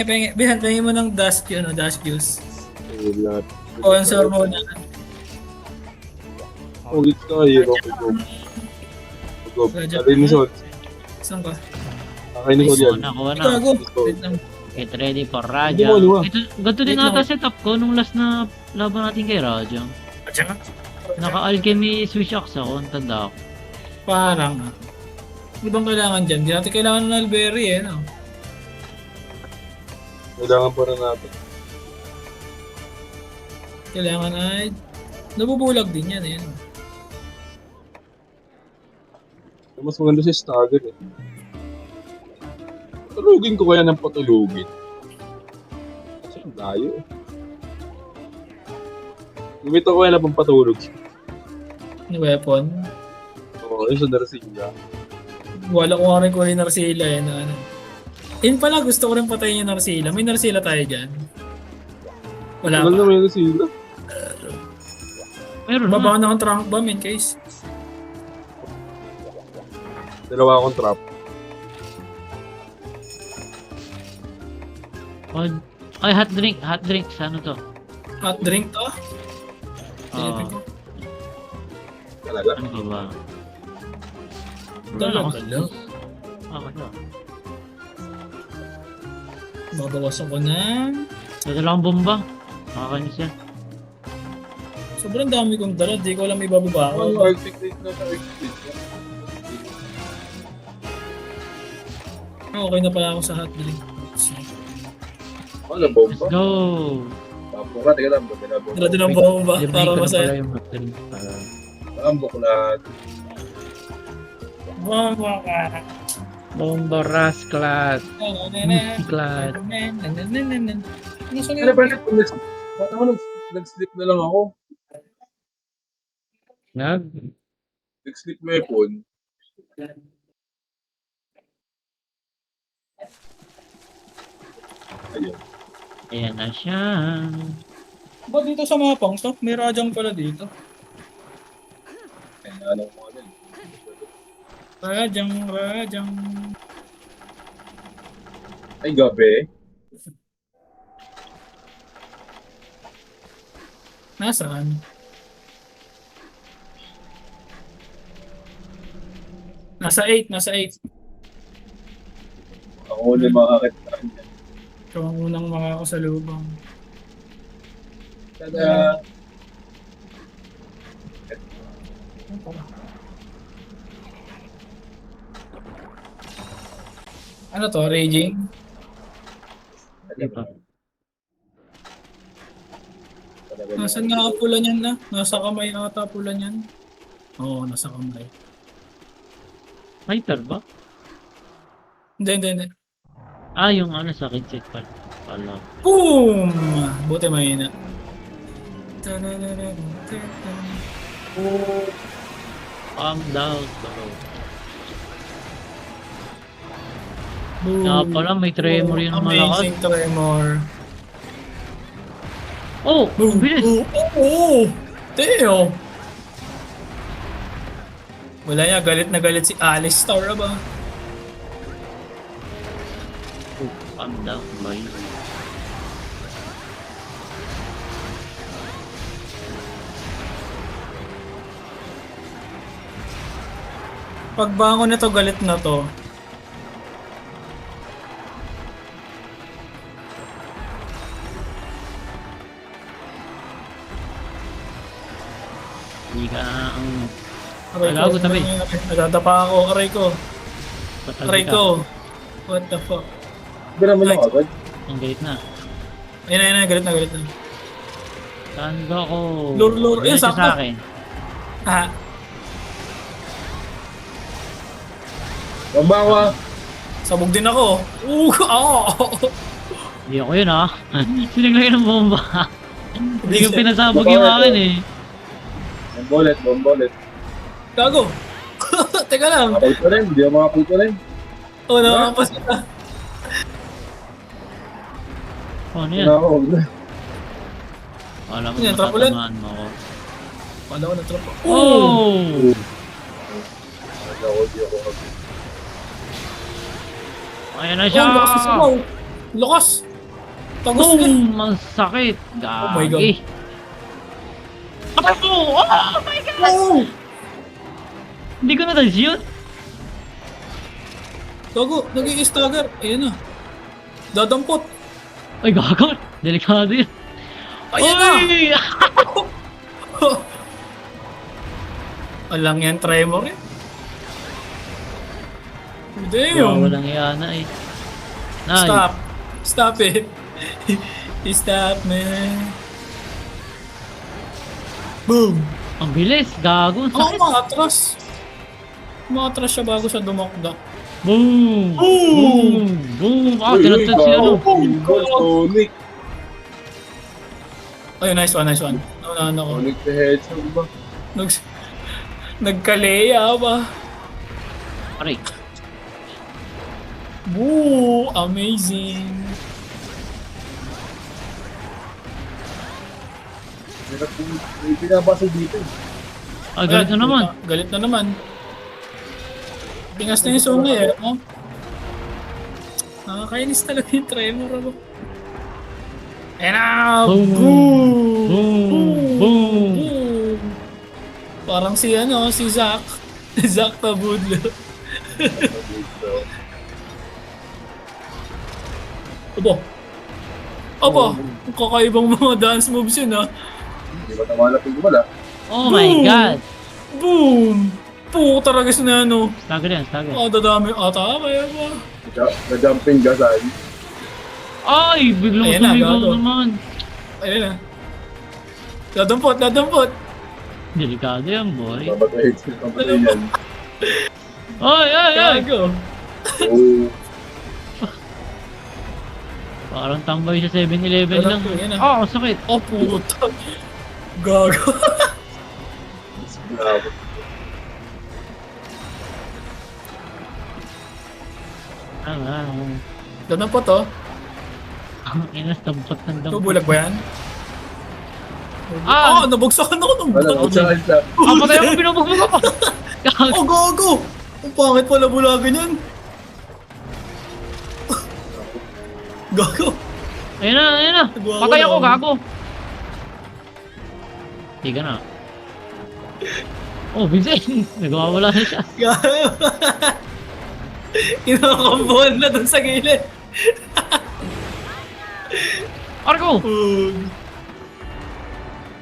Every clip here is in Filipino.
Pengin mo ng dash Q, no? Dash juice. Lahat. Sponsor mo na. Ulit ka, hero ko. Go. Alin ni Sol? Saan ka? Akay ni Sol yan. Nakuha na. Gago. Wait lang. Get ready for Hindi Raja. mo, ano ba? Ganito din Wait lang. ata setup ko nung last na laban natin kay Raja. Atya. Naka-alchemy switch axe ako, ang tanda ako. Parang. Di bang kailangan dyan? Di natin kailangan ng Alberry eh, no? Kailangan pa na natin. Kailangan ay... Nabubulag din yan eh. Mas maganda si Stagger eh. Patulugin ko kaya ng patulugin. Kasi ang layo eh. Gumit ako kaya na pang patulog. Yung weapon. Oo, yun sa Darcilla. Wala ko nga rin ko yung Narcila eh. Na, ano. Yun pala, gusto ko rin patayin yung Narcila. May Narcila tayo dyan. Wala Tagal na pa. may Darcilla. Meron Baba na. na akong trunk bomb in case. Dalawa akong trap. Ay, hot drink. Hot drink. Ano to? Hot drink to? Silipin ko. Talaga? Ano ba ba? Talaga lang. Okay na. Babawasan ko na. Dadala akong bomba. Makakainis yan. Sobrang dami kong dala. Di ko alam may bababa Ano, ako. articulate na sa articulate. Okay na pala ako sa hot drink. Ano, Let's bomba? go! Tapos teka lang, bomba. Dala din ang bomba Libre para ko na masaya. pala yung hot drink. Tambok na. Bomba ka. Bomba Rasclat. Musiclat. Ano ba nag-sleep na lang ako? Nag-sleep weapon. Ayun. Ayan na siya. Ba't dito sa mapang to? May rajang pala dito. Ayun, alam mo ano. Rajang. Ay, gabi. Nasaan? Nasa 8. Ako ulit makakita. Ikaw ang unang mga kasalubong. Tada! Ano to? Raging? Di ba? Nasaan nga ang pula niyan na? Nasa kamay ata pula niyan. Oo, nasa kamay. Fighter ba? Hindi. Ah, yung ano sa akin check pala. Boom! Buti mahina. Calm down, bro. Boom! Nga pala, may tremor yun na malakas. Amazing tremor. Oh! Boom! Ang bilis! Oh! Teo! Wala niya, galit na galit si Alistar ba? Oh, calm down, boy. Pagbangon nito, galit na to. Hindi ka ang... Aray Wala ako, tabi. Nadadapa ako, aray ko. Patabi Aray ka. ko. What the fuck? Hindi naman ako agad. Ang galit na. Ayun, galit na. Tanda ko. Lure. Ayun Ayun, siya sakto. sa akin. Ah, Bambawa! sabog din ako. Oo! Hindi ako yun ah. Sinaglagay ng bomba. Hindi ko pinasabog yung akin eh. Bombolet. Gago! Teka lang. Makapulto rin, hindi ako makapulto rin. Oo, nakapas kita. Oh, ano Hindi yan? na ako, huwag na. Wala mo Yan, trap ulit. matatamaan mo ako. Wala ko na trap. Oh! Hindi ako. Ayan na siya! Oh, lakas na sumaw. Lakas! Tangos na. Boom! Ang sakit. Oh my God. Gagi. Patay mo! Oh my God! Oh! Hindi ko na-dodge yun. Gago, nag-i-stagger. Ayan na. Dadampot. Ay, gago. Delikado yun. Ayan na. Uy! Alang yan, tremor eh. Wow, Damn. walang yana eh. Nice. Stop. Stop it. Stop, man. Boom. Ang bilis. Gago. Ang Oh, sakit. umatras. Umatras siya bago siya dumakdak. Boom! Boom! Boom! Ah, Uy, tinatad si ano. Sonic. Ay, nice one, nice one. Naunahan ako. Sonic the Hedgehog ba? Nagkaleya ba? Aray. Woo! Amazing! May pinabasa dito eh. Ah, galit na naman. Galit na naman. Pingas na yung sungay eh. Oh. Nakakainis talaga yung tremor ako. And now, Boom! boom! Boom! Boom! Boom! Parang si ano, si Zack. Zack Tabudlo. Opo. Opo. Kakaibang mga dance moves yun ah. Hindi ba namalapin ko wala? Oh my Boom! God! Boom! Puko talaga si Nano. Stagger yan, stagger. Dadami ata. Kaya ba? Na-jumping gasay. Ay! Biglang Ayan na, sumigaw gago. naman. Ayun na. Dadampot, dadampot. Delikado yan, boy. Babagay sa kapatid yan. Ay, ay, ay! Gago. Oo. Parang tambay sa 7-Eleven lang. Yan na. Oh, sakit. Oh, puta. Gago. Grabe. Dadampot oh. Ang ina, tampot ng Ito, dampot. bulag ba yan? Ah! Nabagsakan ako ng Wala, bulag. utsakan siya. Ah, patay ako, binubugbog ako! Gago. Oh, gago. Ang pangit pala bulagan yan. Gago. Ayun na, ayun na. Nagwawala Patay ako, ako. gago. Tiga na. Oh, Vincent. Nagwawala na siya. Gago. Inakambuhan na dun sa gilid. Argo! Ug.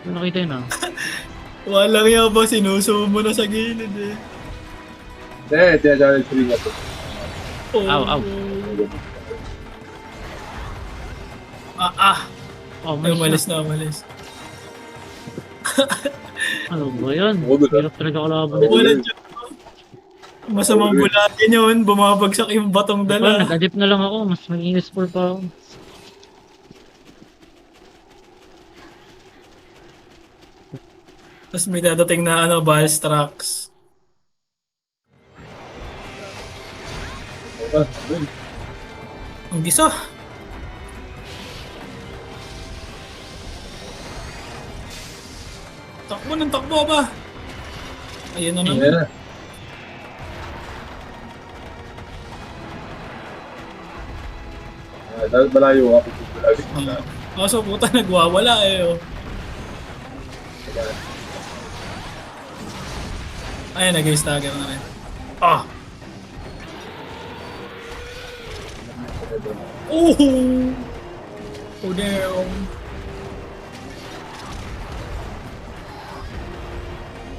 Nakita yun ah. Walang yaba, sinusumo na sa gilid eh. Eh, tinachallenge rin ako. Oh. Aw, aw. Oh, Ay, may umalis na, umalis. Ano ba yan? Huwag na. Hirap talaga kalaban nito. Wala dyan. Masamang bulagin yun, bumabagsak yung batong Diba, dala. nag-adip na lang ako. Mas maging useful pa ako. Tapos may dadating na ano, Balstrax. Ah, ayun. Ang gisa. Takbo ng takbo ba? Ayun na Ayan naman. na. Dahil malayo ako. Kaso puta nagwawala eh. Oh. Ayun, nag-stagger na rin. Ah! Oh! Oh damn!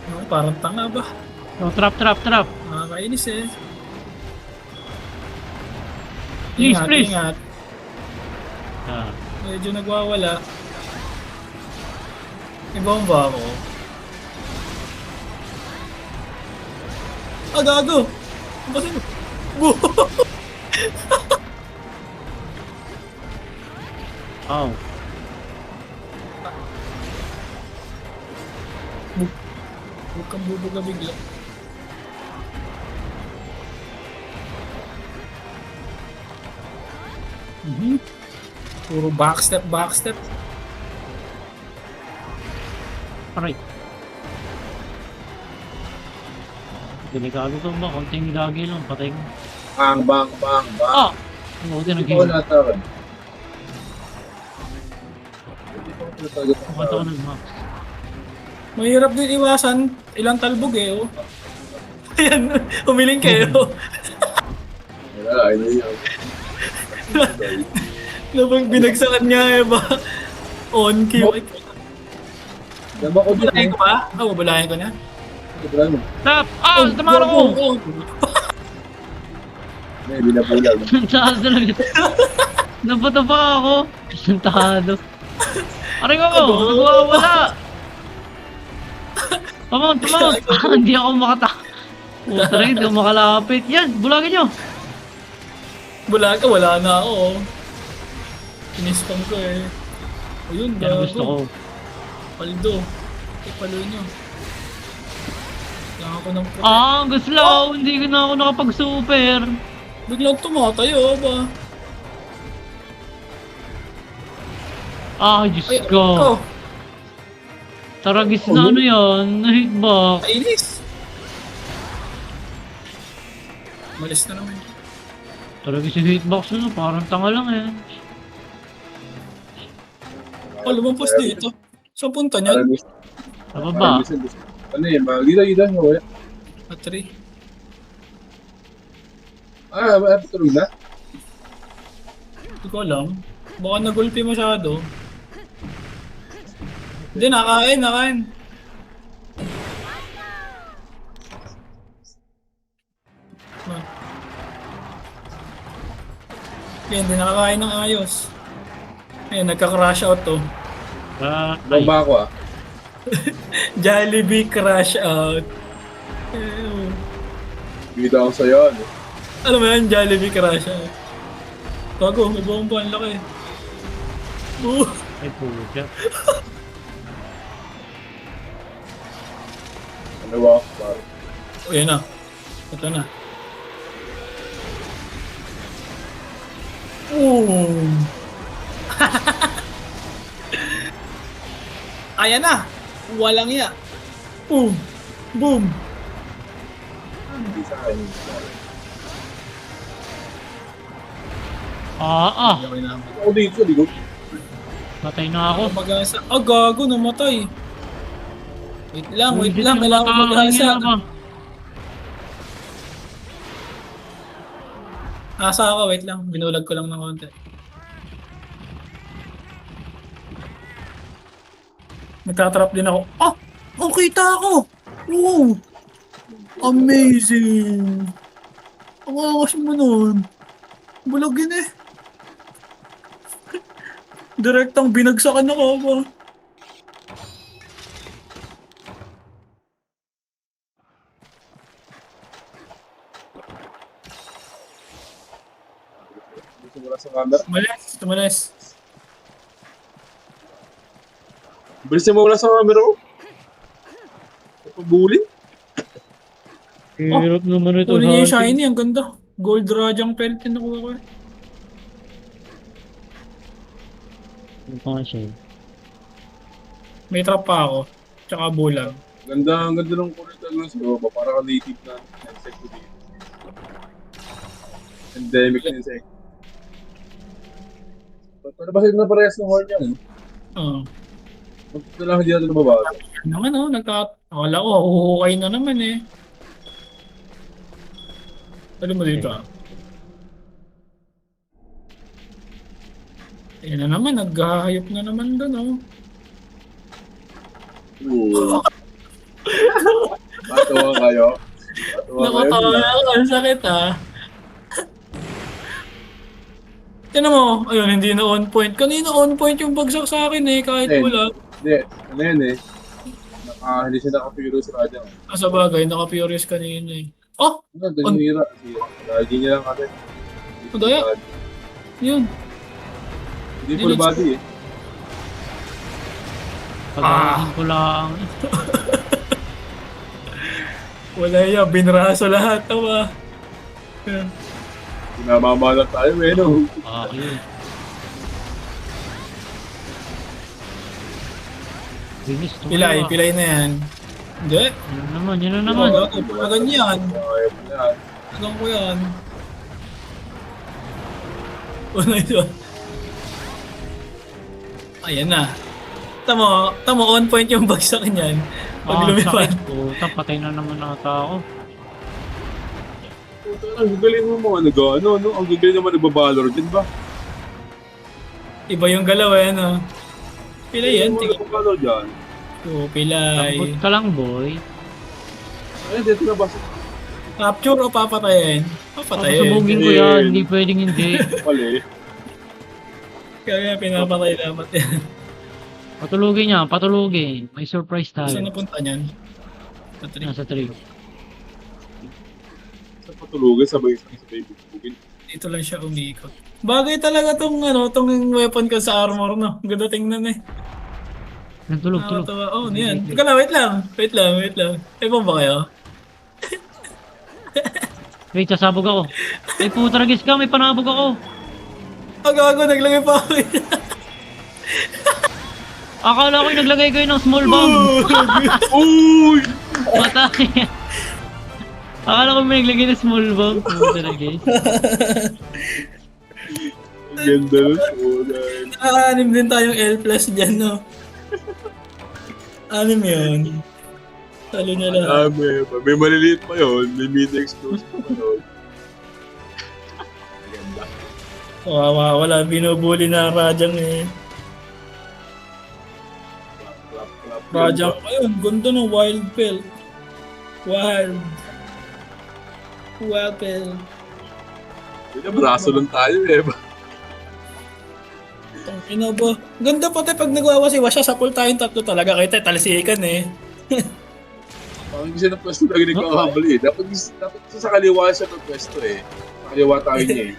Oh, parang tanga ba? Oh, trap, trap, trap. Nakakainis eh. Please, Ingat, please. ingat. Ah. Medyo nagwawala. Ibomba ako. Ah, gago! Ang kasi ko. Oh. Huwag kang bubuga bigla. Puro backstep, backstep. Aray. Delikado to ba? Konting gagi lang. Patay ko. Bang, bang, bang, bang. Ah! Oh, di Hindi ko nag-game. natakan. Kumanta ko ng max. Mahirap din iwasan. Ilang talbog eh, oh. Ayan, humiling kayo. Wala, ayun na yun. Labang binagsakan niya eh ba? On cue. Diba ko din Bulahin ko ba? Oo, bulahin ko na. Sobrang mo. Stop! Ah! Tama ko! May binabulag. Taas talaga. Nabato pa ako. Sintado. Aray ko! Nagwawala! Tumount! Hindi ako makata. Puta rin, hindi ako makalapit. Yan! Bulagin nyo! Bulag ka, wala na ako. Oh. Pinispam ko eh. Ayun, Yan ang gusto ko. Paldo. Ipalo nyo. Kailangan ko ng puti. Ah, gusto lang. Hindi ko na ako nakapag-super. Biglang tumatayo ba? Ah, Diyos Ay, ko. ikaw. Taragis na ano yan. Na-hitbox. Kainis. Malis na naman. Taragis yung hitbox na. Parang tanga lang eh. Oh, lumampas dito. Saan punta niyan? Sa baba. Ano yun? Gila-gila mo kaya? Battery. Tulog na? Hindi ko alam. Baka nagulpi masyado. Hindi, nakain. Okay, hindi nakakain ng ayos. Ayun, nagka-crash out to. Ay, Baba ako ah. Jollibee crash out. Ew. Bida ako sa'yo. Ano? Alam mo yan, Jollibee crash out. Bago, may bomba, ang laki. ay puta. Ano ba? Parang. Oh, yan na. Ito na. Boom! Ayan na! Walang iya. Boom! Boom! Hindi sa akin. Okay na. Ako dito, di ko. Patay na ako. Mag-asa. Ah, gago, namatay. Wait lang. Hindi Kailangan sila ko makakain mag-asa. nila ba? Asa ako, wait lang. Binulag ko lang ng konti. Nagtatrap din ako. Ah! Oh, kita ako! Wow! Amazing! Ang angas mo nun. Bulagin eh. Direktang binagsakan ako ba? Gusto mo lang sa camera. Tumalas. Bilisin mo lang sa camera ko. Pabulin. Hirap naman ito. Uli niya yung hunting. shiny, ang ganda. Gold Rajang Pelt yung nakuha ko eh. Ano pa nga siya eh. May trap pa ako. Tsaka bulag. Ang ganda ng kulay talaga sa baba. Parang native na insect ko dito. Endemic na insect. Pero ba na parehas ng horn yan? Oo. Magpunta lang hindi natin nababa. Naman oh, akala ko, huhukay na naman eh. Ano mo dito ah? Ayan na naman, naghahayop na naman doon oh. Oo. Matawa kayo. Nakatawa ako, ang sakit ah. Tinan mo, ayun, hindi na on point. Kanina on point yung bagsak sa akin eh, kahit Ten. wala. Hindi, ano yan eh. Hindi siya nakapiro sa radyo. Ah, sa bagay, naka-furious kanina eh. Oh! Ano, doon yung hira. Lagi niya lang kasi. Ano kaya? Yun. Hindi full body eh. Pag-aagin ko lang. Wala yan, binraso lahat. Tawa. Yan. Pinamamalat tayo eh, no? Okay. Bilis, tumawa. Pilay na yan. Hindi. Yun na naman. Pulagan yan. Ayaw mo yan. Pulagan ko yan. Una ito. Ayan na. Tamo, on point yung bagsak niyan. Pag lumipad. sakit. Puta, patay na naman ata ako. Puta, ang gagaling mo mga nag-ano, no? Ang gagaling naman nagbabalor din ba? Iba yung galaw eh, no? Pilay yan, tingnan Nagbabalor dyan. ko. Pilay. Lambot ka lang, boy. Ayun, dito na ba? Capture o papatayin? Papatayin. Papasubugin ko yan, hindi pwedeng hindi. Mali. Kaya pinapatay dapat yan. Patulugin niya, patulugin. May surprise Saan tayo. napunta niyan? Patrick. Nasa tree. Sa patulugan, sabay bubugin. Dito lang siya umikot. Bagay talaga tong tong weapon ko sa armor, no? Ganda tingnan eh. Nagtulog, tulog. Nakakatawa. Oh, niyan. Teka lang, wait lang. Wait lang. May bomba kayo? Wait, sasabog ako. Ay puta, ragis ka, may panabog ako. Ang gago, naglagay pa ako. Akala ko yung naglagay kayo ng small bomb. Uy! Patay. Akala ko may naglagay ng small bomb. Puta, ragis. Ang ganda nun. Nakaanim din tayong L plus dyan, no? Anim yun. Talo niya lahat. May maliliit pa yun. May mini explosive pa yun. Maganda. Wala. Binubuli na Rajang eh. Clap. Rajang, ayun. Ganda no, wild pill. Wild pill. Hindi, braso lang tayo eh. Ino ba? Ganda pati pag nagwawasiwa siya, sapul tayong tatlo talaga. Kahit tayo talisikan eh. Parang kasi na pwesto lagi nagkakabali eh. Dapat sa kaliwa siya ng pwesto eh. Sa kaliwa tayo niya eh.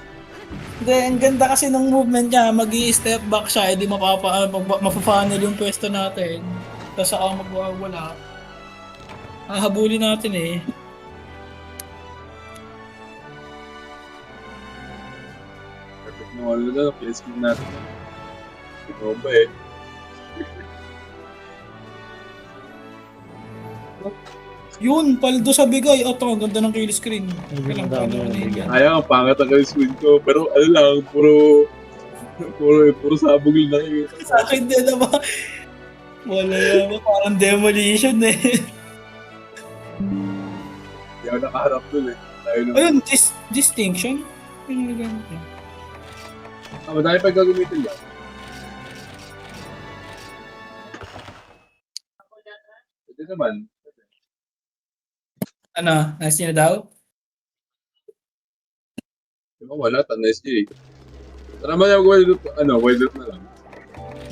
Hindi, ang ganda kasi ng movement niya. Mag-i-step back siya, edi mapapanil yung pwesto natin. Tapos ako magwawala. Hahabulin natin eh. Perfect na wala na. Piniskin natin. Ikaw ba eh. Yun, paldo sa bigay. Ito, ang ganda ng kill screen. Ayun, Kailang ang dami paano ng na bigay. yan. Ayaw, pangat ang screen ko. Pero ano lang, puro sabog lang nakikita. Sa akin din naman. Wala yan. Parang demolition eh. Hindi ako nakaharap dun eh. Tayo lang. Ayun, distinction. Yung nilagyan ko. Madami pa gagamitin yan. Pwede naman. Ano, nice niya daw? Diba wala, tanay siya eh. Tara naman yung wild loot na lang.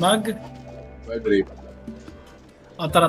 Mag? Wild rape. O, tara.